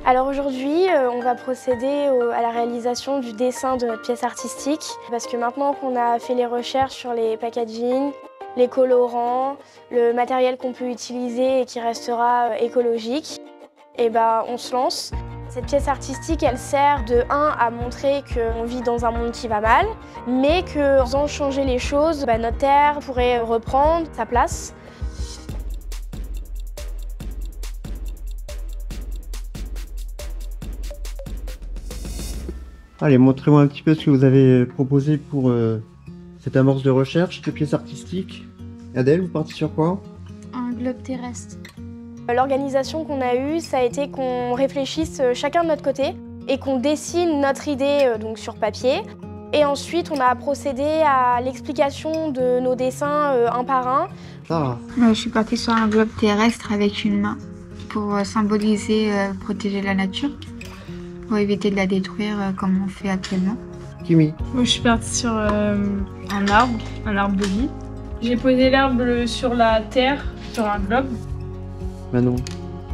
Alors aujourd'hui, on va procéder à la réalisation du dessin de notre pièce artistique parce que maintenant qu'on a fait les recherches sur les packaging, les colorants, le matériel qu'on peut utiliser et qui restera écologique, et on se lance. Cette pièce artistique, elle sert de 1 à montrer qu'on vit dans un monde qui va mal, mais qu'en faisant changer les choses, notre terre pourrait reprendre sa place. Allez, montrez-moi un petit peu ce que vous avez proposé pour cette amorce de recherche de pièces artistiques. Adèle, vous partez sur quoi? Un globe terrestre. L'organisation qu'on a eue, ça a été qu'on réfléchisse chacun de notre côté et qu'on dessine notre idée donc sur papier. Et ensuite, on a procédé à l'explication de nos dessins un par un. Ah. Je suis partie sur un globe terrestre avec une main pour symboliser protéger la nature, pour éviter de la détruire comme on fait actuellement. Kimi? Moi, je suis partie sur un arbre de vie. J'ai posé l'herbe sur la terre, sur un globe. Manon?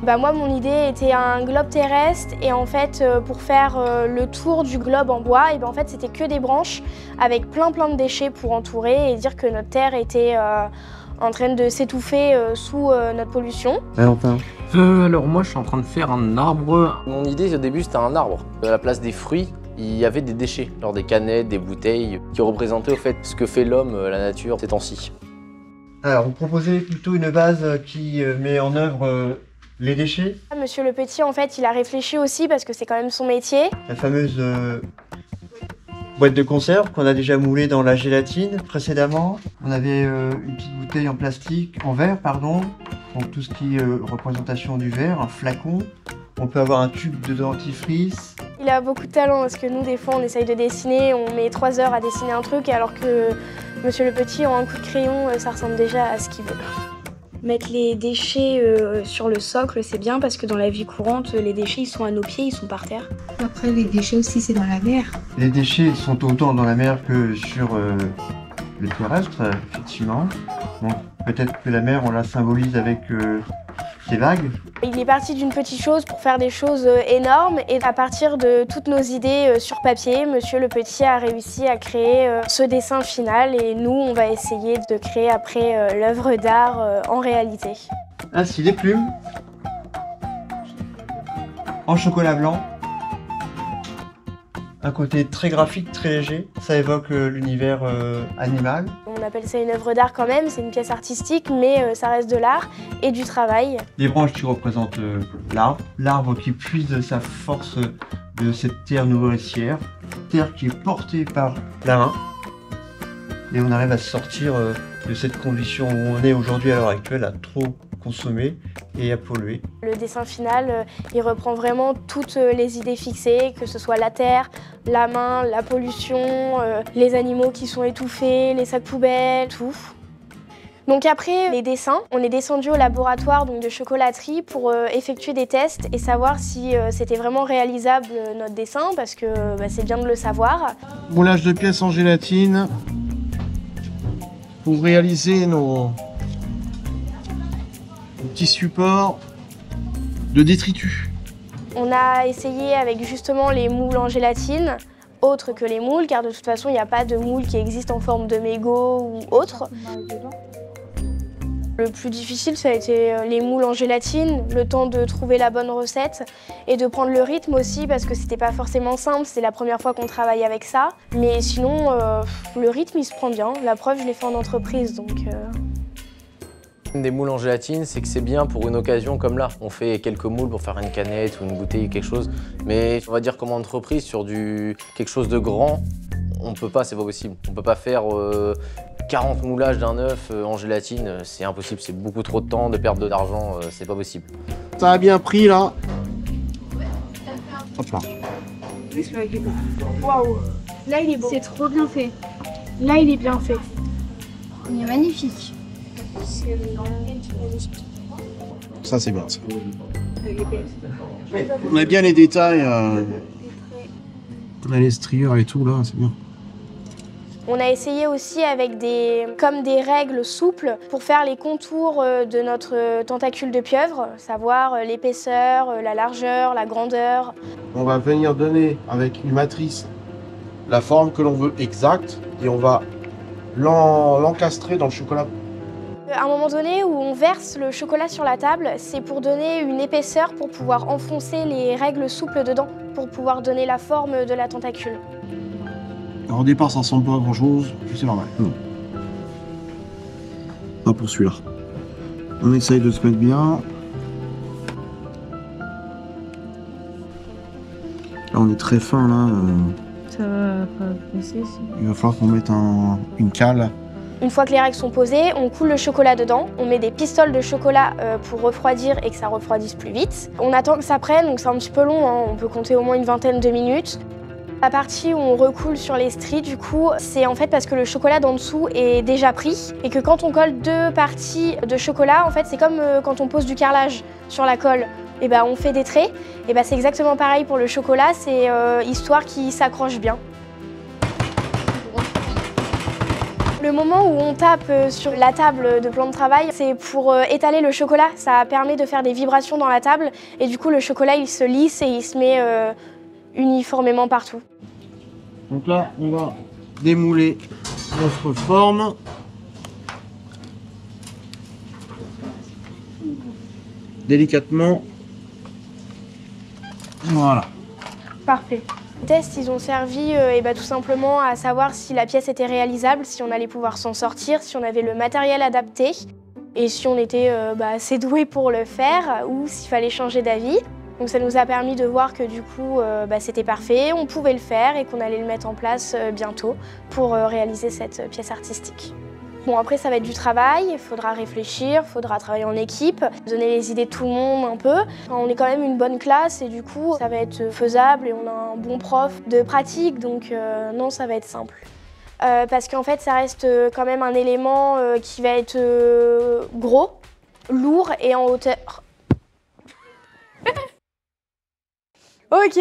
Moi, mon idée était un globe terrestre et en fait, pour faire le tour du globe en bois, en fait, c'était que des branches avec plein de déchets pour entourer et dire que notre terre était en train de s'étouffer sous notre pollution. Valentin? Alors moi, je suis en train de faire un arbre. Mon idée au début, c'était un arbre. À la place des fruits, il y avait des déchets, genre des canettes, des bouteilles, qui représentaient au fait ce que fait l'homme, la nature, ces temps-ci. Alors, vous proposez plutôt une base qui met en œuvre les déchets. Monsieur Le Petit, en fait, il a réfléchi aussi parce que c'est quand même son métier. La fameuse boîte de conserve qu'on a déjà moulée dans la gélatine précédemment. On avait une petite bouteille en plastique, en verre, pardon. Donc tout ce qui est représentation du verre, un flacon. On peut avoir un tube de dentifrice. Il a beaucoup de talent parce que nous, des fois, on essaye de dessiner, on met 3 heures à dessiner un truc, alors que Monsieur Le Petit, en un coup de crayon, ça ressemble déjà à ce qu'il veut. Mettre les déchets sur le socle, c'est bien parce que dans la vie courante, les déchets, ils sont à nos pieds, ils sont par terre. Après, les déchets aussi, c'est dans la mer. Les déchets sont autant dans la mer que sur le terrestre, effectivement. Donc peut-être que la mer, on la symbolise avec des vagues. Il est parti d'une petite chose pour faire des choses énormes et à partir de toutes nos idées sur papier, Monsieur Le Petit a réussi à créer ce dessin final et nous, on va essayer de créer après l'œuvre d'art en réalité. Ainsi, des plumes en chocolat blanc. Un côté très graphique, très léger. Ça évoque l'univers animal. On appelle ça une œuvre d'art quand même, c'est une pièce artistique, mais ça reste de l'art et du travail. Les branches qui représentent l'arbre. L'arbre qui puise sa force de cette terre nourricière. Terre qui est portée par la main. Et on arrive à sortir de cette condition où on est aujourd'hui à l'heure actuelle, à trop consommer et à polluer. Le dessin final, il reprend vraiment toutes les idées fixées, que ce soit la terre, la main, la pollution, les animaux qui sont étouffés, les sacs poubelles, tout. Donc après les dessins, on est descendu au laboratoire donc de chocolaterie pour effectuer des tests et savoir si c'était vraiment réalisable notre dessin, parce que c'est bien de le savoir. Moulage de pièces en gélatine pour réaliser nos petits supports de détritus. On a essayé avec justement les moules en gélatine, autres que les moules, car de toute façon il n'y a pas de moule qui existe en forme de mégot ou autre. Le plus difficile, ça a été les moules en gélatine, le temps de trouver la bonne recette et de prendre le rythme aussi parce que c'était pas forcément simple, c'est la première fois qu'on travaille avec ça. Mais sinon, le rythme il se prend bien. La preuve, je l'ai fait en entreprise donc. Des moules en gélatine, c'est que c'est bien pour une occasion comme là. On fait quelques moules pour faire une canette ou une bouteille ou quelque chose. Mais on va dire comme entreprise, sur quelque chose de grand, on peut pas, c'est pas possible. On peut pas faire 40 moulages d'un œuf en gélatine, c'est impossible. C'est beaucoup trop de temps, de perte d'argent, c'est pas possible. Ça a bien pris là. Hop là. Waouh! Là il est beau. C'est trop bien fait. Là il est bien fait. Il est magnifique. Ça c'est bien ça. On a bien les détails. On a les striures et tout là, c'est bien. On a essayé aussi avec des règles souples pour faire les contours de notre tentacule de pieuvre, savoir l'épaisseur, la largeur, la grandeur. On va venir donner avec une matrice la forme que l'on veut exacte et on va l'encastrer dans le chocolat. À un moment donné où on verse le chocolat sur la table, c'est pour donner une épaisseur pour pouvoir enfoncer les règles souples dedans, pour pouvoir donner la forme de la tentacule. Alors, au départ, ça ressemble pas à grand chose, c'est normal. Non. Pas pour celui-là. On essaye de se mettre bien. Là, on est très fin, là. Ça va pas baisser. Il va falloir qu'on mette une cale. Une fois que les règles sont posées, on coule le chocolat dedans, on met des pistoles de chocolat pour refroidir et que ça refroidisse plus vite. On attend que ça prenne, donc c'est un petit peu long, hein. On peut compter au moins une vingtaine de minutes. La partie où on recoule sur les stries, du coup, c'est en fait parce que le chocolat d'en dessous est déjà pris et que quand on colle deux parties de chocolat, en fait, c'est comme quand on pose du carrelage sur la colle. Et ben, on fait des traits, et ben, c'est exactement pareil pour le chocolat, c'est histoire qu'il s'accroche bien. Le moment où on tape sur la table de plan de travail, c'est pour étaler le chocolat. Ça permet de faire des vibrations dans la table et du coup le chocolat il se lisse et il se met uniformément partout. Donc là, on va démouler notre forme. Délicatement. Voilà. Parfait. Les tests, ils ont servi tout simplement à savoir si la pièce était réalisable, si on allait pouvoir s'en sortir, si on avait le matériel adapté et si on était assez doué pour le faire ou s'il fallait changer d'avis. Donc ça nous a permis de voir que du coup c'était parfait, on pouvait le faire et qu'on allait le mettre en place bientôt pour réaliser cette pièce artistique. Bon, après ça va être du travail, il faudra réfléchir, il faudra travailler en équipe, donner les idées de tout le monde un peu. On est quand même une bonne classe et du coup ça va être faisable et on a un bon prof de pratique, donc non, ça va être simple. Parce qu'en fait ça reste quand même un élément qui va être gros, lourd et en hauteur. Ok.